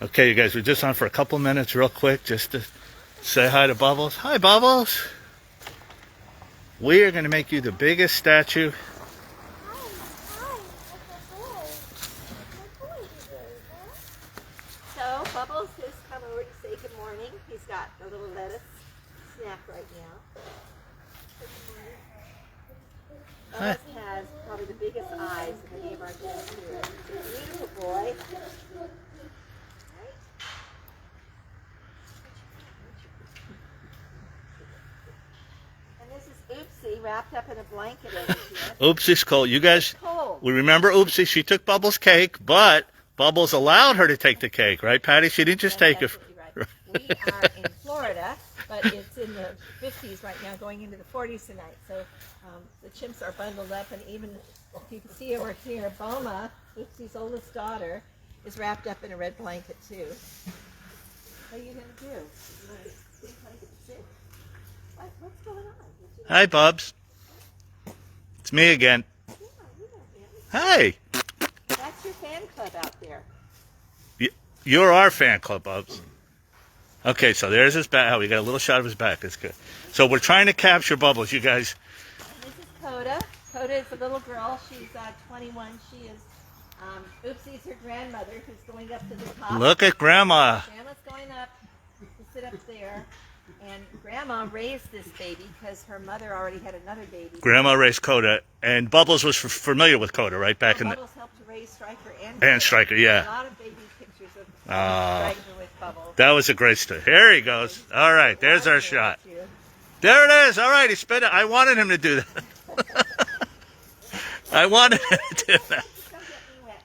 Okay, you guys, we're just on for a couple minutes real quick just to say hi to Bubbles. Hi, Bubbles. We are going to make you the biggest statue. So Bubbles has come over to say good morning. He's got a little lettuce snack right now. Bubbles has probably the biggest eyes of any of our guests here. He's a beautiful boy. And this is Oopsie wrapped up in a blanket over here. Oopsie's cold. You guys, we remember Oopsie. She took Bubbles' cake, but Bubbles allowed her to take the cake, right, Patty? She didn't just take it. Right. We are in Florida, but it's in the 50s right now, going into the 40s tonight. So the chimps are bundled up, and even if you can see over here, Boma, Oopsie's oldest daughter, is wrapped up in a red blanket too. What are you going to do? What's going on? Hi, Bubs. It's me again. Hi. That's your fan club out there. You're our fan club, Bubs. Okay, so there's his back. Oh, we got a little shot of his back. That's good. So we're trying to capture Bubbles, you guys. This is Coda. Coda is a little girl. She's 21. She is, Oopsie's her grandmother who's going up to the top. Look at Grandma. Grandma's going up to sit up there. And Grandma raised this baby because her mother already had another baby. Grandma raised Coda, and Bubbles was familiar with Coda, right? Back in Bubbles helped to raise Striker and Striker, yeah. A lot of baby pictures of Striker with Bubbles. That was a great story. Here he goes. All right, there's our shot. There it is. All right, he spit it. I wanted him to do that. I wanted him to do that.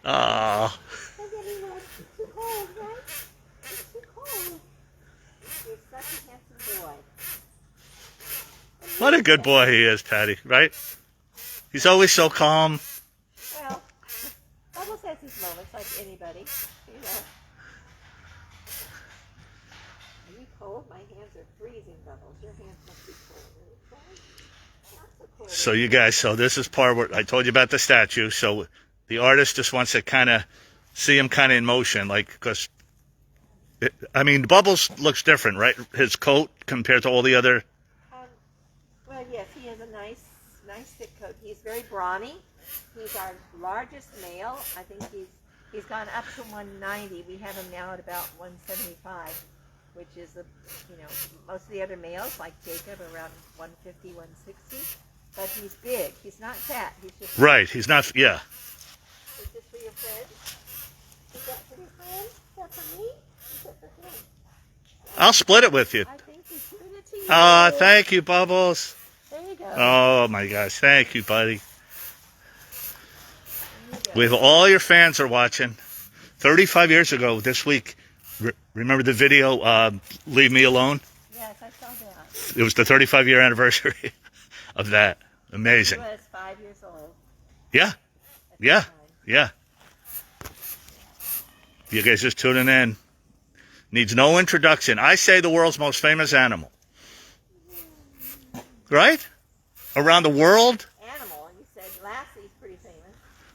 Oh. What a good boy he is, Patty, right? He's always so calm. Well, Bubbles has his moments like anybody, you know. Are you cold? My hands are freezing, Bubbles. Your hands must be cold. Not so cold. So you guys, so this is part where I told you about the statue. So the artist just wants to kind of see him kind of in motion, like, because, I mean, Bubbles looks different, right? His coat compared to all the other. Well, yes, he has a nice thick coat. He's very brawny. He's our largest male. I think he's gone up to 190. We have him now at about 175, which is most of the other males like Jacob around 150, 160. But he's big. He's not fat. He's just right. He's not. Yeah. Is this for your friend? Is that for your friend? Is that for me? Is that for him? I'll split it with you. I think he's giving it to you. Thank you, Bubbles. There you go. Oh my gosh, thank you, buddy. We have all your fans are watching. 35 years ago this week, remember the video, Leave Me Alone? Yes, I saw that. It was the 35-year anniversary of that. Amazing. He was 5 years old. Yeah, yeah, yeah. You guys just tuning in. Needs no introduction. I say the world's most famous animal. Right? Around the world? Animal, and you said Lassie's pretty famous.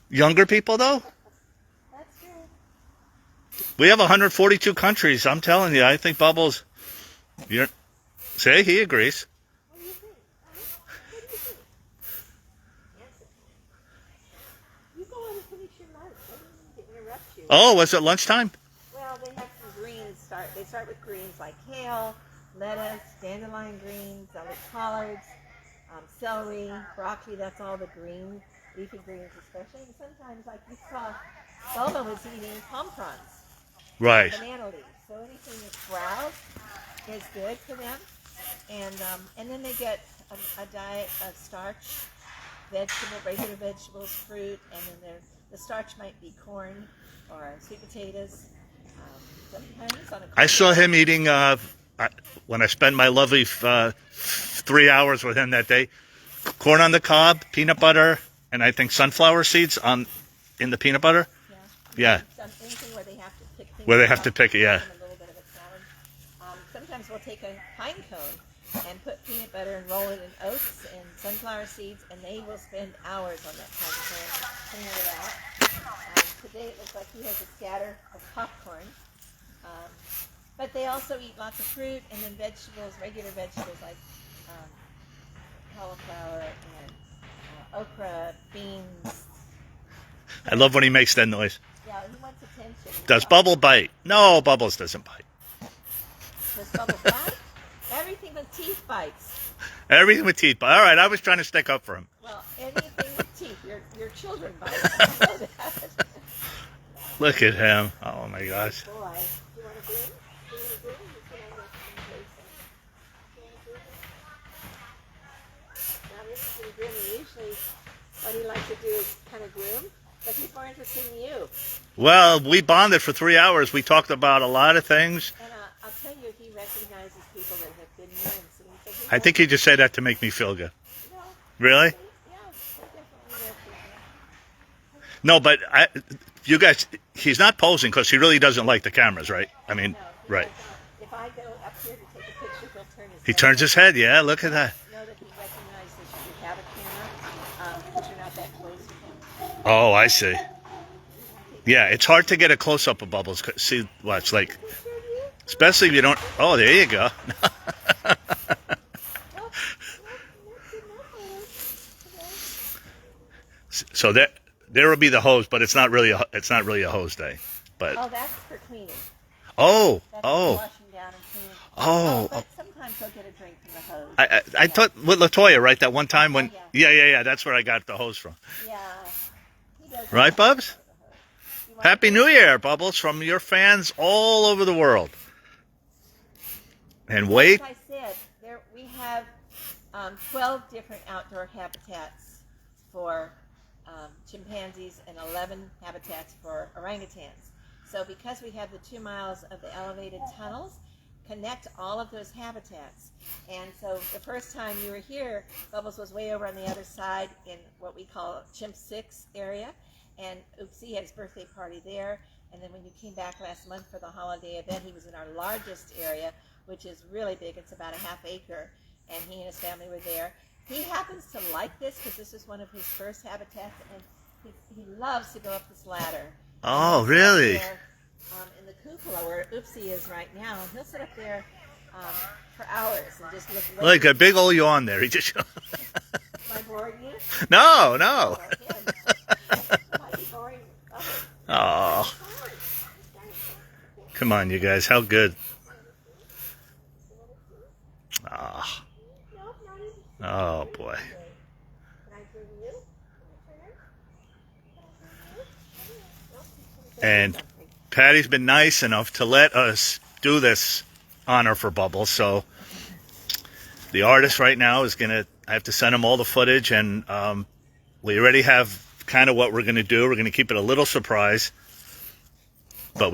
Younger people, though? That's good. We have 142 countries. I'm telling you, I think Bubbles... He agrees. What do you think? What do you think? Answer. You go on and finish your lunch. I didn't mean to interrupt you. Oh, was it lunchtime? Well, they have some greens. They start with greens like kale, lettuce, dandelion greens, collards, celery, broccoli. That's all the green, leafy greens especially. And sometimes, like you saw, Boma was eating palm fronds. Right. Banana leaves. So anything that's browsed is good for them. And then they get a diet of starch, regular vegetables, fruit, and then the starch might be corn or sweet potatoes. Sometimes on a I saw him eating, when I spent my lovely 3 hours with him that day, corn on the cob, peanut butter, and I think sunflower seeds in the peanut butter. Yeah. Anything where they have to pick things Where they have to pick it, yeah. A little bit of a salad. Sometimes we'll take a pine cone and put peanut butter and roll it in oats and sunflower seeds, and they will spend hours on that kind of thing, cleaning it out. Today it looks like he has a scatter of popcorn. But they also eat lots of fruit and then vegetables, regular vegetables like cauliflower and okra, beans. I love when he makes that noise. Yeah, he wants attention. Does Bubble bite? No, Bubbles doesn't bite. Does Bubble bite? Everything with teeth bites. Everything with teeth. All right, I was trying to stick up for him. Well, anything with teeth. Your children bite. I know that. Look at him. Oh my gosh. Boy, you want to groom? You want to groom? You can have a Now, this is grooming. Usually, what he likes to do is kind of groom, but he's more interested in you. Well, we bonded for 3 hours. We talked about a lot of things. And I'll tell you, he recognizes people that have been here and seen. So I think he just said that to make me feel good. No, Really? yeah, they definitely know people. No, but you guys, he's not posing because he really doesn't like the cameras, right? I mean, No, right. if I go up here to take a picture, he'll turn his He head. turns his head. Yeah, look at that. Know that he recognizes you have a camera because you're not that close to him. Oh, I see. Yeah, it's hard to get a close up of Bubbles. See, watch, like, especially if you don't. Oh, there you go. So there will be the hose, but it's not really a hose day. But Oh, that's for cleaning. oh, That's oh, for washing down and cleaning. oh. But sometimes he'll get a drink from the hose. I thought with Latoya, right? That one time when, Oh, yeah. That's where I got the hose from. Yeah. He does Right, that. Bubs? You want Happy to- New Year, Bubbles, from your fans all over the world. And wait, As I said, we have 12 different outdoor habitats for chimpanzees and 11 habitats for orangutans. So because we have the 2 miles of the elevated tunnels, connect all of those habitats. And so the first time you were here, Bubbles was way over on the other side in what we call Chimp 6 area. And Oopsie had his birthday party there. And then when you came back last month for the holiday event, he was in our largest area, which is really big. It's about a half acre. And he and his family were there. He happens to like this because this is one of his first habitats. And he loves to go up this ladder. oh, He'll sit up really? there, in the cupola where Oopsie is right now. And he'll sit up there for hours and just look. Look, a big old yawn there. He just. Am I boring you? No. Or him? Might be boring. Oh, come on, you guys. How good. Ah. Oh, boy. And Patty's been nice enough to let us do this honor for Bubbles. So the artist right now is I have to send him all the footage, and we already have kind of what we're going to do. We're going to keep it a little surprise. But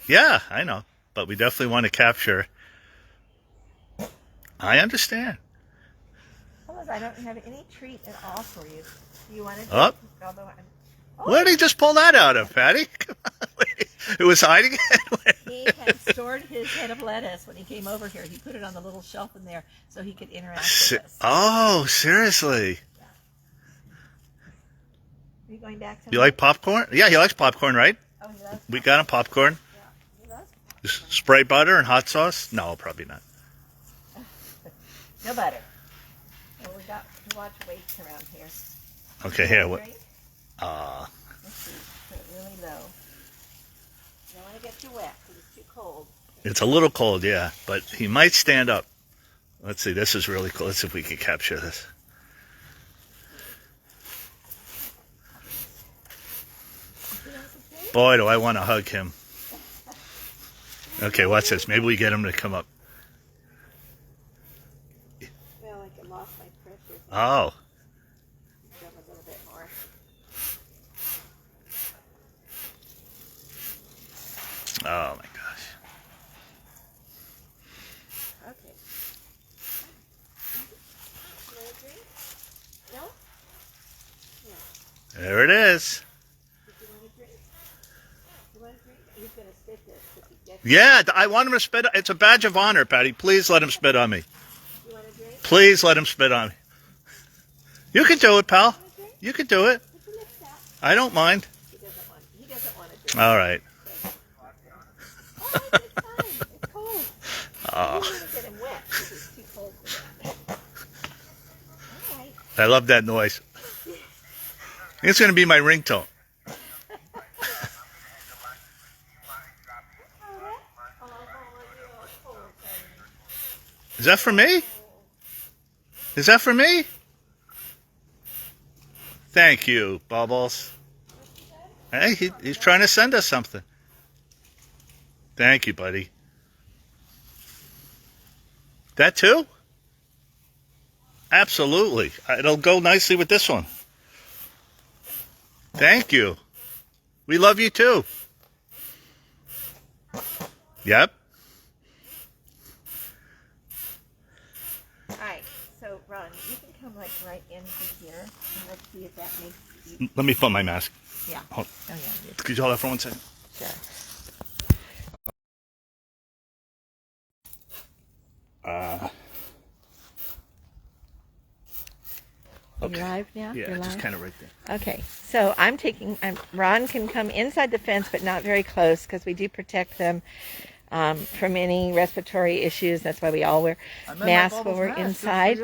yeah, I know. But we definitely want to capture. I understand. I don't have any treat at all for you. Do you want to? Oh. Although Where did he just pull that out of, Patty? Come on. It was hiding it? he had stored his head of lettuce when he came over here. He put it on the little shelf in there so he could interact with us. Oh, seriously? Are you going back to? You like popcorn? Yeah, he likes popcorn, right? Oh, he loves. We got him popcorn. Yeah, he loves. Spray butter and hot sauce? No, probably not. No butter. Well, we got to watch weights around here. Okay, here. What? Let's see. Put it really low. You don't want to get too wet because it's too cold. It's a little cold, yeah, but he might stand up. Let's see. This is really cool. Let's see if we can capture this. Boy, do I want to hug him. Okay, watch this. Maybe we get him to come up. Well, I lost my pressure. Oh. Jump a little bit more. Oh, my gosh. Okay. You want a drink? No? No. There it is. Did you want a drink? You want a drink? He's going to spit this if he gets it. Yeah, I want him to spit. It's a badge of honor, Patty. Please let him spit on me. You want Please let him spit on me. You can do it, pal. You can do it. Put your lips out. I don't mind. He doesn't want to do it. All right. Oh, it's fine. It's cold. Oh, We don't want to get him wet because it's too cold for that. All right. I love that noise. It's going to be my ringtone. Is that for me? Is that for me? Thank you, Bubbles. Hey, he's trying to send us something. Thank you, buddy. That too? Absolutely. It'll go nicely with this one. Thank you. We love you too. Yep. All right. So, Ron, you can come like right into here, and let's see if that makes you. Let me put my mask. Yeah. Hold. Oh yeah. Could you hold that for 1 second? Sure. Okay. You live now? Yeah, You're just live? kind of right there. Okay, so Ron can come inside the fence, but not very close because we do protect them from any respiratory issues. That's why we all wear masks when we're inside.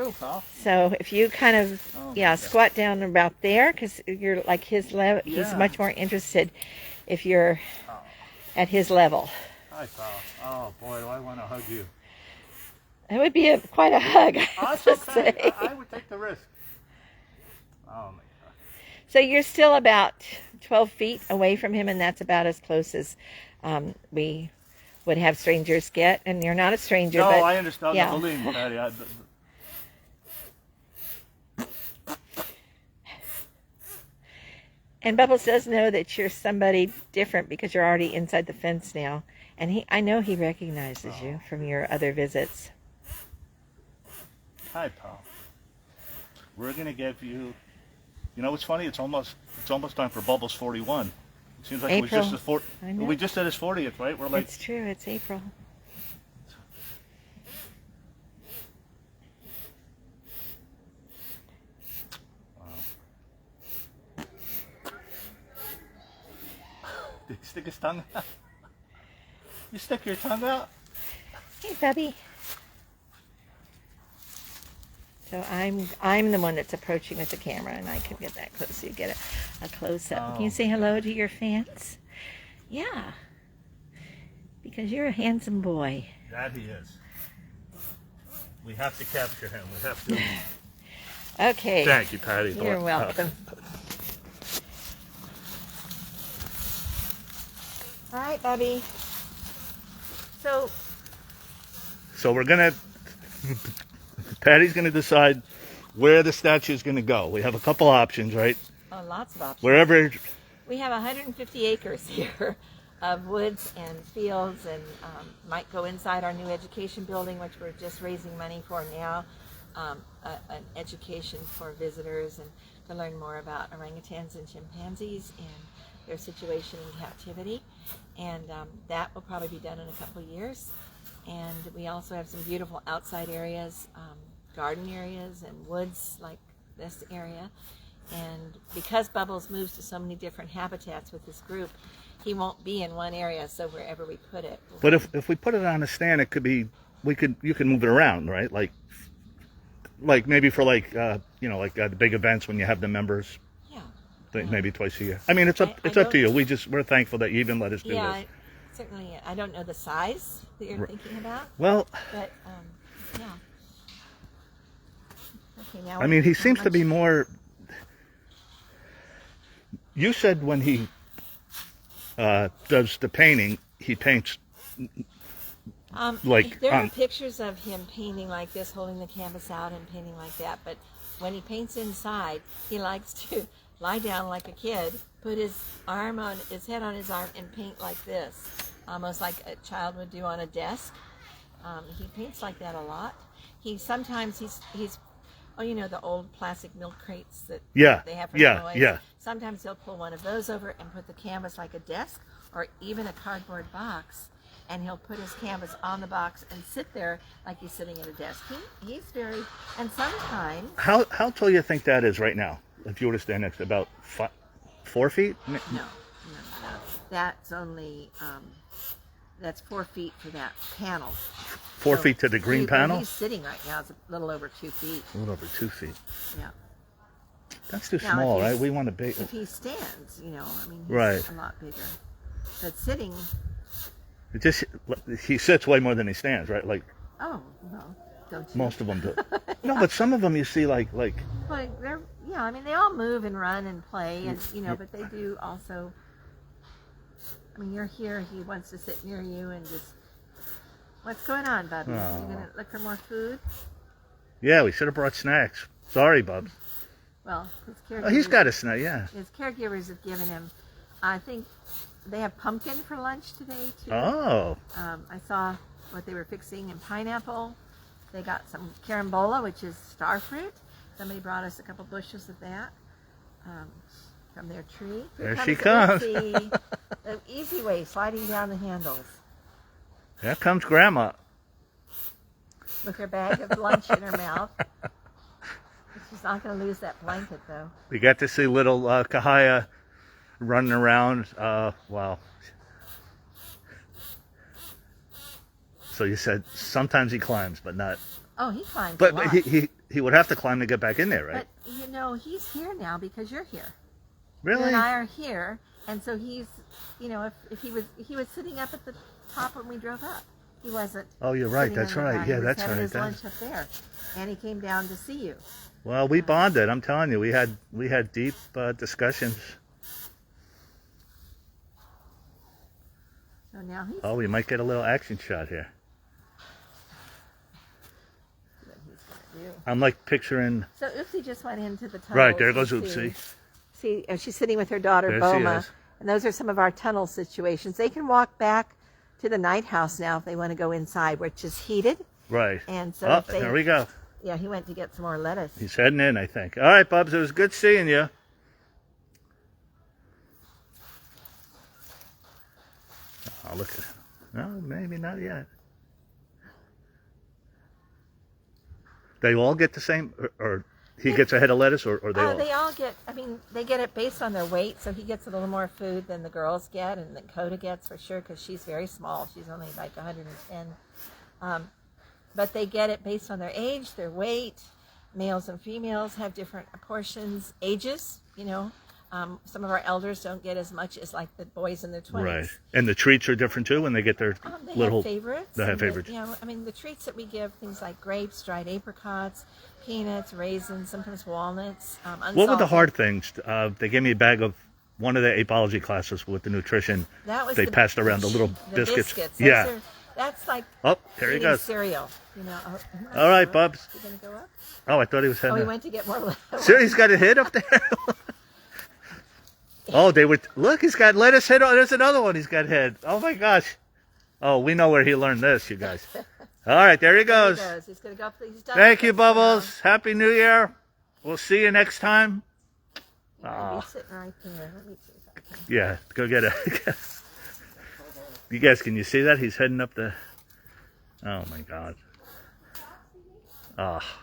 So if you kind of, squat down about there because you're like his level. He's much more interested if you're at his level. Hi, pal. Oh, boy, do I want to hug you. It would be quite a hug, I have to say. I would take the risk. Oh, my God. So you're still about 12 feet away from him, and that's about as close as we would have strangers get. And you're not a stranger. No, but, I understand. yeah. Believe me, Patty. And Bubbles does know that you're somebody different because you're already inside the fence now. And I know he recognizes you from your other visits. Hi, pal. We're going to give you... You know what's funny? It's almost time for Bubbles 41. It seems like April. it was just his I know. we just did his 40th, right? We're like... It's true. It's April. Did he stick his tongue out? You stick your tongue out? Hey, Bubby. So I'm the one that's approaching with the camera, and I can get that close so you get a close up. Can you say hello to your fans? Yeah, because you're a handsome boy. That he is. We have to capture him. We have to. Okay. Thank you, Patty. You're welcome. All right, Bubby. So we're gonna. Patty's gonna decide where the statue is gonna go. We have a couple options, right? Oh, lots of options. Wherever. We have 150 acres here of woods and fields, and might go inside our new education building, which we're just raising money for now. An education for visitors and to learn more about orangutans and chimpanzees and their situation in captivity. And that will probably be done in a couple of years. And we also have some beautiful outside areas, garden areas and woods like this area. And because Bubbles moves to so many different habitats with this group, he won't be in one area, so wherever we put it. But if we put it on a stand, it could be you can move it around, right? Like maybe for the big events when you have the members. Yeah. Maybe twice a year. I mean, it's up to you. We're thankful that you even let us do this. Certainly. I don't know the size that you're thinking about. Well, but yeah. Okay, now I mean, he seems to be more. You said when he does the painting, he paints there are pictures of him painting like this, holding the canvas out and painting like that. But when he paints inside, he likes to lie down like a kid, put his head on his arm, and paint like this, almost like a child would do on a desk. He paints like that a lot. Sometimes he's the old plastic milk crates that they have for toys. Yeah. Sometimes he'll pull one of those over and put the canvas like a desk or even a cardboard box and he'll put his canvas on the box and sit there like he's sitting at a desk. He's very, and sometimes. How tall you think that is right now? If you were to stand next to about 4 feet? No. That's only, that's 4 feet for that panel. 4 feet to the green panel? He's sitting right now, it's a little over 2 feet. A little over 2 feet. Yeah. That's too small, right? We want a big. If he stands, you know, I mean, he's right. a lot bigger. But sitting. He sits way more than he stands, right? Like. Oh, well, don't you? Most of them do. Yeah. No, but some of them you see like. Well, they're, yeah, I mean, they all move and run and play, and you know, but they do also. I mean, you're here. He wants to sit near you and just. What's going on, Bubby? Oh. Are you gonna look for more food? Yeah, we should have brought snacks. Sorry, Bubs. Well, his caregivers. Oh, he's got a snack. Yeah. His caregivers have given him. I think they have pumpkin for lunch today too. Oh. I saw what they were fixing, and pineapple. They got some carambola, which is star fruit. Somebody brought us a couple bushels of that from their tree. There she comes. The easy way, sliding down the handles. There comes Grandma. With her bag of lunch in her mouth. She's not going to lose that blanket, though. We got to see little Kahaya running around. Wow. So you said sometimes he climbs, but not. Oh, he climbs. But a lot. he would have to climb to get back in there, right? But you know, he's here now because you're here. Really? You and I are here, and so he's, you know, if he was sitting up at the top when we drove up. He wasn't. Oh, you're right. sitting That's on the right. ground. Yeah, He was that's having right. his lunch up there, and he came down to see you. Well, we bonded. I'm telling you, we had deep discussions. So now he's. Oh, we might get a little action shot here. What he's gonna do. I'm like picturing. So Oopsie just went into the tunnel. Right, there goes Oopsie. See, she's sitting with her daughter There she Boma, is. and those are some of our tunnel situations. They can walk back to the night house now if they want to go inside, which is heated. Right. And so Oh, if they, there we go. Yeah, he went to get some more lettuce. He's heading in, I think. All right, Bubs, it was good seeing you. Oh, look at it. No, maybe not yet. They all get the same, or he gets a head of lettuce, or they all? They all get, I mean, they get it based on their weight, so he gets a little more food than the girls get, and that Coda gets for sure, because she's very small. She's only like 110. But they get it based on their age, their weight. Males and females have different portions, ages, you know. Some of our elders don't get as much as like the boys in their 20s. Right. And the treats are different too when they get their They little. have favorites. They have favorites. You know, I mean, the treats that we give, things like grapes, dried apricots, peanuts, raisins, sometimes walnuts. What were the unsalted. hard things? They gave me a bag of one of the apology classes with the nutrition. That was they passed around the little biscuits. Those Yeah. That's like Oh, here he eating goes. cereal. You know. All right, Bubs. You gonna go up? Oh, I thought he was Oh, heading. he up. went to get more lettuce. Sure, he's got a hit up there. Oh, they were. Look, he's got lettuce hit. There's another one. He's got head. Oh my gosh. Oh, we know where he learned this, you guys. All right, there he goes. There he goes. He's gonna go up. He's done. Thank you, Bubbles. Happy New Year. We'll see you next time. He's sitting right there. Let me see if I can. Yeah, go get it. You guys, can you see that? He's heading up the. Oh my God. Ah.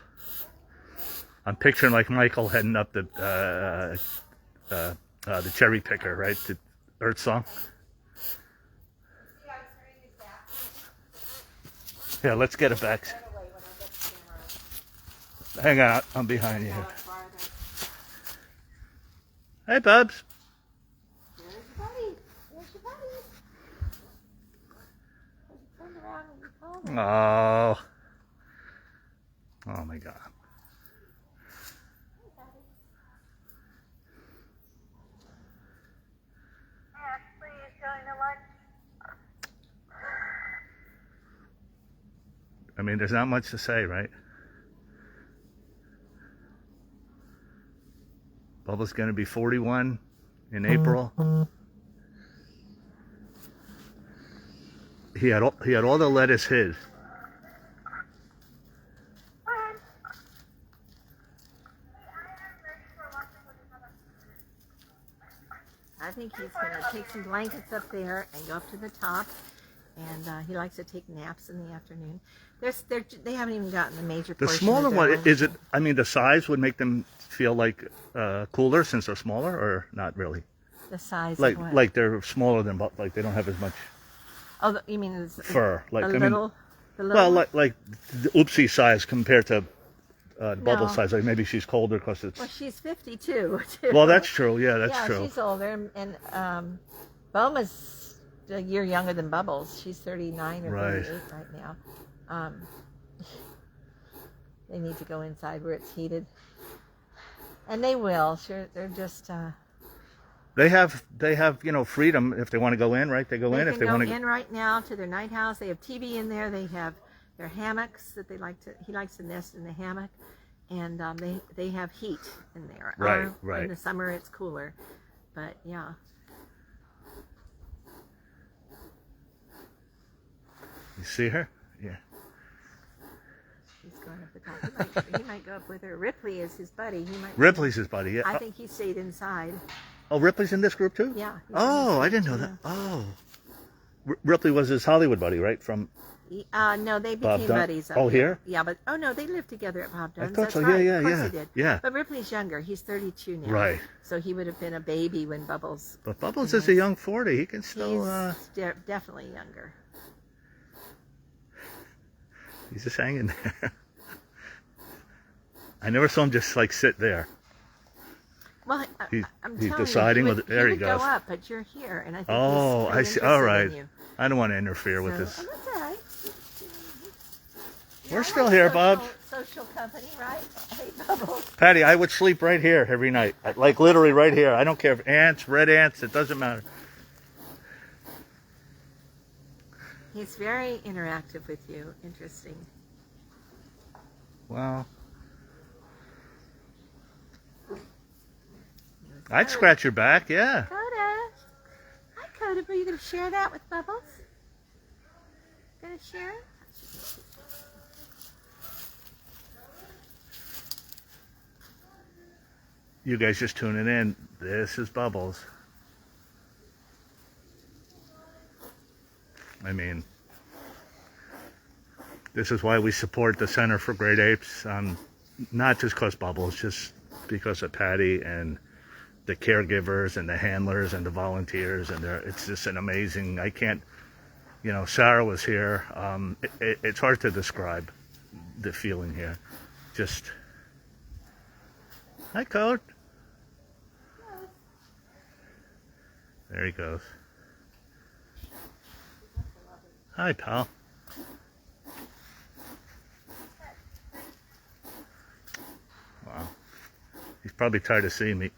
I'm picturing like Michael heading up the cherry picker, right? The Earth Song. Yeah, let's get it back. Hang on, I'm behind you. Hey, Bubs. There's your buddy. There's your buddy. Turn around and you called him. Oh. Oh my God. I mean, there's not much to say, right? Bubba's going to be 41 in April. He had all the lettuce hid. I think he's going to take some blankets up there and go up to the top and he likes to take naps in the afternoon. They haven't even gotten the major The portion smaller of their one, lunch. is it, I mean, the size would make them feel like cooler since they're smaller, or not really? The size Like, of what? like they're smaller than, like they don't have as much Oh, you mean fur. Like, a I little, mean, the little well, one? like the oopsie size compared to bubble No. size. Like maybe she's colder because it's. Well, she's 52 too. Well, that's true. Yeah, that's yeah, true. she's older, and Boma's a year younger than Bubbles. She's 39 or Right. 38 right now. They need to go inside where it's heated, and they will. Sure, they're just. They have freedom if they want to go in, right? They go in if they can want go to. in right now to their night house. They have TV in there. They have their hammocks that they like to. He likes to nest in the hammock, and they have heat in there. Right, Or right. In the summer it's cooler, but yeah. You see her? Yeah. He's going up the top. He might go up with her. Ripley is his buddy. He might. Ripley's his buddy. Yeah. I think he stayed inside. Oh, Ripley's in this group too? Yeah. he's in Oh, this I didn't know group, that. Oh. Ripley was his Hollywood buddy, right? From. too. No, they Bob became Dunn? buddies. Up Oh, here? Yeah, but no, they lived together at Bob I Dunn's. thought That's so. right. Yeah, Of course yeah, they did. yeah. But Ripley's younger. He's 32 now. Right. So he would have been a baby when Bubbles. But Bubbles is a young 40. He can still. He's definitely younger. He's just hanging there. I never saw him just like sit there. Well, He's I'm he's telling deciding you, whether. There he would goes. go up, but you're here, and I think Oh, he's I pretty see. All interested right. in you. I don't want to interfere with this. Oh, that's all right. We're I still like here, Bob. Social company, right? Hey, Bubbles. Patty, I would sleep right here every night. Like literally right here. I don't care if ants, red ants, it doesn't matter. He's very interactive with you. Interesting. Well, I'd scratch your back, yeah. Coda. Hi, Coda. Are you going to share that with Bubbles? Going to share it? You guys just tuning in. This is Bubbles. I mean, this is why we support the Center for Great Apes. Not just because Bubbles, just because of Patty and the caregivers and the handlers and the volunteers. And it's just an amazing, I can't, Sarah was here. It's hard to describe the feeling here. Just, hi, Code. There he goes. Hi, pal. Wow. He's probably tired of seeing me.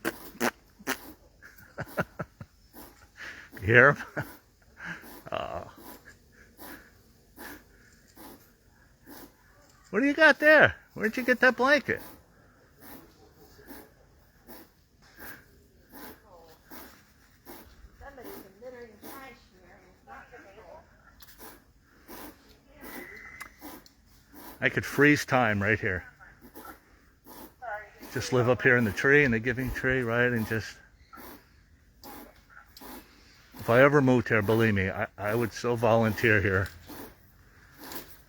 You hear him? Oh. What do you got there? Where'd you get that blanket? Somebody's been littering trash here. It's not I could freeze time right here. Just live up here in the tree, in the giving tree, right? And just... If I ever moved here, believe me, I would still volunteer here.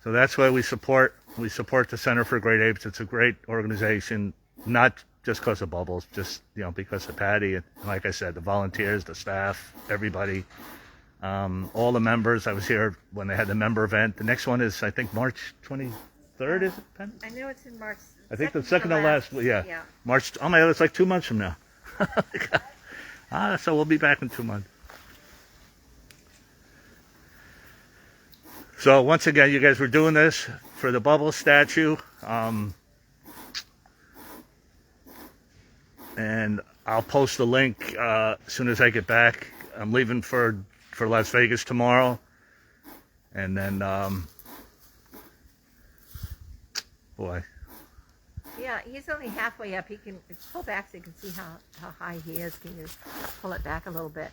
So that's why we support the Center for Great Apes. It's a great organization, not just because of Bubbles, just because of Patty and like I said, the volunteers, the staff, everybody, all the members. I was here when they had the member event. The next one is I think March 23rd, is it, Penny? I know it's in March. I think the second to last, yeah. March. Oh my God, it's like 2 months from now. So we'll be back in 2 months. So once again, you guys were doing this for the Bubble statue, and I'll post the link as soon as I get back. I'm leaving for Las Vegas tomorrow, and then boy. Yeah, he's only halfway up. He can pull back so you can see how high he is. Can you pull it back a little bit?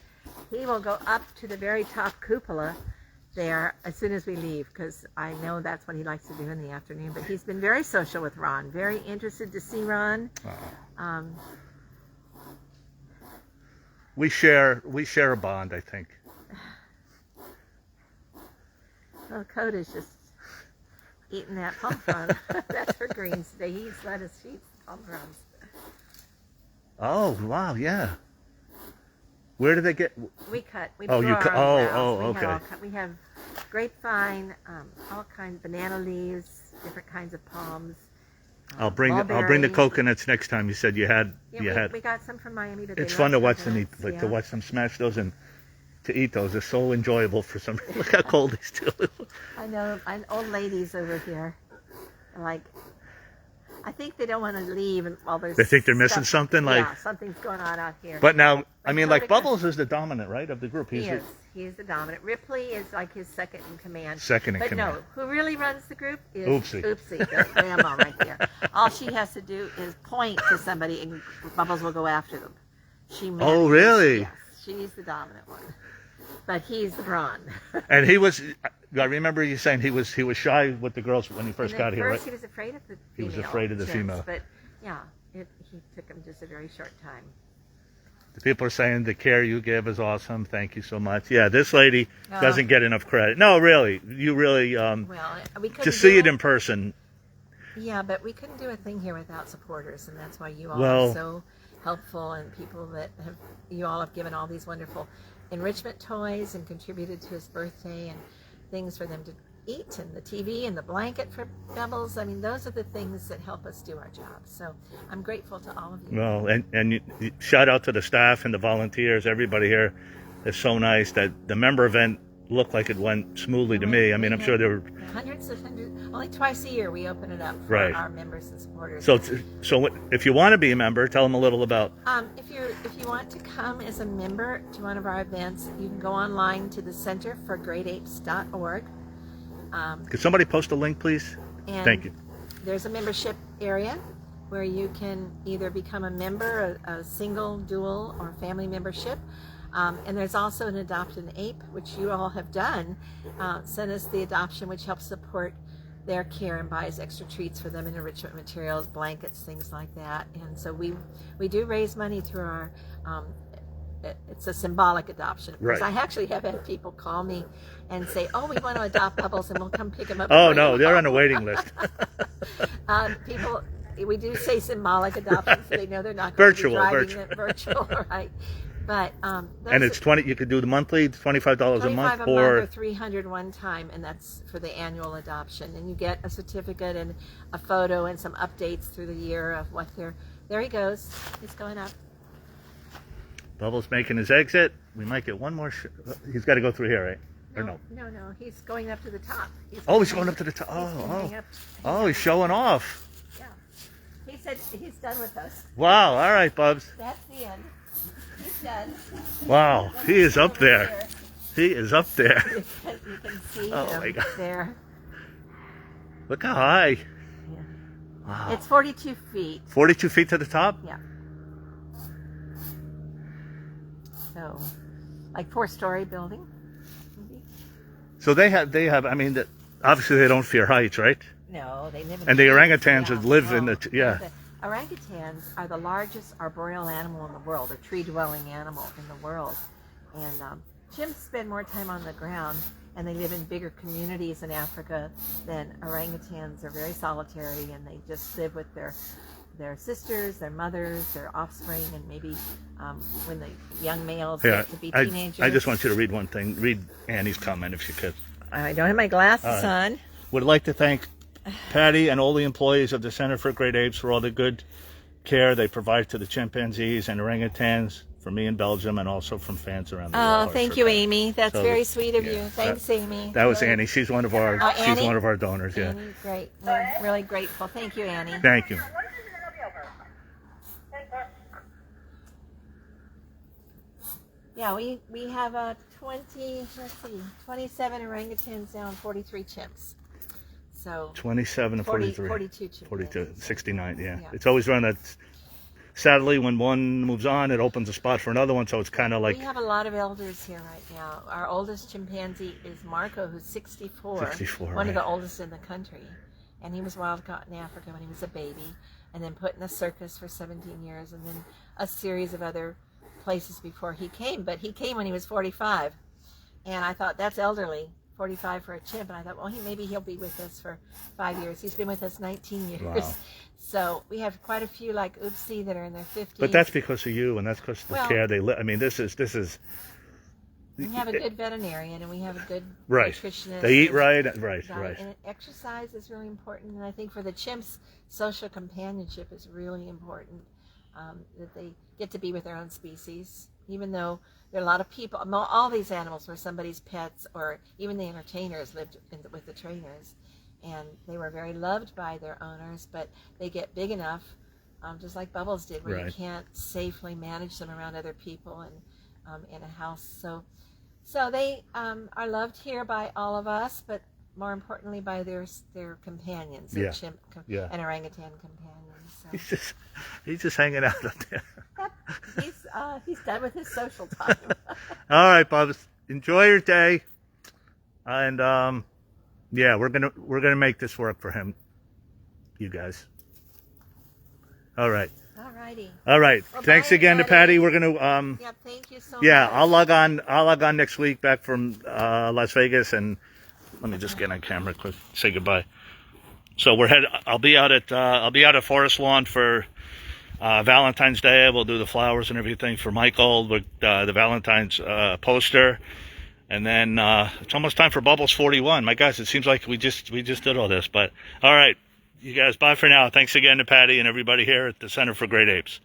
He will go up to the very top cupola there as soon as we leave, because I know that's what he likes to do in the afternoon. But he's been very social with Ron, very interested to see Ron. We share a bond, I think. Well, Coda's just eating that palm frond. That's her greens today. He eats lettuce, she eats palm fronds. Oh, wow, yeah. Where do they get? We cut. We Oh, grow you our cut. own Oh, grounds. oh, We have okay. we have grapevine, all kinds, banana leaves, different kinds of palms. I'll bring the mulberry. coconuts next time. You said you had. Yeah, we got some from Miami, but It's they fun to love watch them eat, coconuts, like yeah. to watch them smash those and to eat those. They're so enjoyable for some. Look how cold they still. I know, old ladies over here, like, I think they don't want to leave while there's. They think they're missing something, like. Yeah, something's going on out here. But now, I mean, like Coda- Bubbles is the dominant, right, of the group. He is. He is the dominant. Ripley is like his second in command. Second in but command. no, who really runs the group is Oopsie. the grandma right there. All she has to do is point to somebody and Bubbles will go after them. She manages, Oh, really? Yes, she's the dominant one. But he's the brawn. And he was. I remember you saying he was shy with the girls when he first got here, right? First, he was afraid of the female. He was afraid of the chimps, female. But yeah, he took him just a very short time. The people are saying the care you give is awesome. Thank you so much. Yeah, this lady Oh. doesn't get enough credit. No, really, you really Well, we couldn't to see do it in person. Yeah, but we couldn't do a thing here without supporters, and that's why you all Well- are so helpful, and people that you all have given all these wonderful enrichment toys and contributed to his birthday and things for them to eat, and the TV and the blanket for Bubbles. I mean, those are the things that help us do our job. So I'm grateful to all of you. Well, and shout out to the staff and the volunteers. Everybody here is so nice. That the member event looked like it went smoothly to me. I mean, I'm sure there were. Hundreds. Only twice a year we open it up for Right. our members and supporters. So if you want to be a member, tell them a little about. If you want to come as a member to one of our events, you can go online to the centerforgreatapes.org. Could somebody post a link, please? And Thank you. There's a membership area where you can either become a member, a single, dual, or family membership. And there's also an Adopt an Ape, which you all have done. Send us the adoption, which helps support their care and buys extra treats for them and enrichment materials, blankets, things like that. And so we do raise money through our, it's a symbolic adoption. Right. Because I actually have had people call me and say, oh, we want to adopt Bubbles and we'll come pick him up. Oh for no, you." they're on the waiting list. We do say symbolic adoption, so they know they're not going to be driving them virtual, right? But And it's 20. You could do the monthly, $25 a month, or $300 one time, and that's for the annual adoption. And you get a certificate and a photo and some updates through the year of what they're. There he goes. He's going up. Bubbles making his exit. We might get one more. He's got to go through here, right? Or no? No. He's going up to the top. He's Going up to the top. coming up. He's showing off. Yeah. He said he's done with us. Wow. All right, Bubs. That's the end. He's done. Wow. He is up Over there. here. He is up there. You can see Oh, him my God. there. Look how high. Yeah. Wow. It's 42 feet. 42 feet to the top? Yeah. So, like 4-story building. Maybe. So they have, I mean, obviously they don't fear heights, right? No, they live in And the caves. orangutans would live in the, yeah. The orangutans are the largest arboreal animal in the world, a tree-dwelling animal in the world. And chimps spend more time on the ground, and they live in bigger communities in Africa than orangutans. Are very solitary, and they just live with their sisters, their mothers, their offspring, and maybe when the young males get to be teenagers. I just want you to read one thing. Read Annie's comment if you could. I don't have my glasses on. Would like to thank Patty and all the employees of the Center for Great Apes for all the good care they provide to the chimpanzees and orangutans from me in Belgium and also from fans around the world. Oh, thank you, Amy. That's So, very sweet of yeah, you. Thanks, Amy. That was Annie. She's one of our Annie? she's one of our donors. Yeah. Annie, great. We're really grateful. Thank you, Annie. Thank you. Yeah, we have 27 orangutans now and 43 chimps. So 27 and 43. 42 chimps. 42, 69, yeah. Yeah. It's always run that. Sadly, when one moves on, it opens a spot for another one, so it's kind of like We have a lot of elders here right now. Our oldest chimpanzee is Marco, who's 64. 64, One right. of the oldest in the country. And he was wild caught in Africa when he was a baby, and then put in a circus for 17 years, and then a series of other places before he came. But he came when he was 45. And I thought, that's elderly. 45 for a chimp, and I thought, well, maybe he'll be with us for 5 years. He's been with us 19 years. Wow. So we have quite a few like Oopsie that are in their 50s. But that's because of you, and that's because of the care they live. I mean, this is. We have a good veterinarian, and we have a good right. nutritionist. They eat right. Right. And exercise is really important, and I think for the chimps, social companionship is really important. That they get to be with their own species, even though there are a lot of people. All these animals were somebody's pets, or even the entertainers lived with the trainers, and they were very loved by their owners. But they get big enough, just like Bubbles did, where you can't safely manage them around other people and in a house. So they are loved here by all of us, but more importantly by their companions, their chimp and orangutan companions. So. He's just hanging out up there. He's done with his social time. All right, Bubs. Enjoy your day, and we're gonna make this work for him, you guys. All right. Alrighty. All right. Well, thanks again to Patty. We're gonna thank you so much. I'll log on next week back from Las Vegas, and let me just get on camera quick. Say goodbye. So I'll be out at Forest Lawn for Valentine's Day. We'll do the flowers and everything for Michael with the Valentine's poster, and then it's almost time for Bubbles 41. My guys, it seems like we just did all this, but all right. You guys, bye for now. Thanks again to Patty and everybody here at the Center for Great Apes.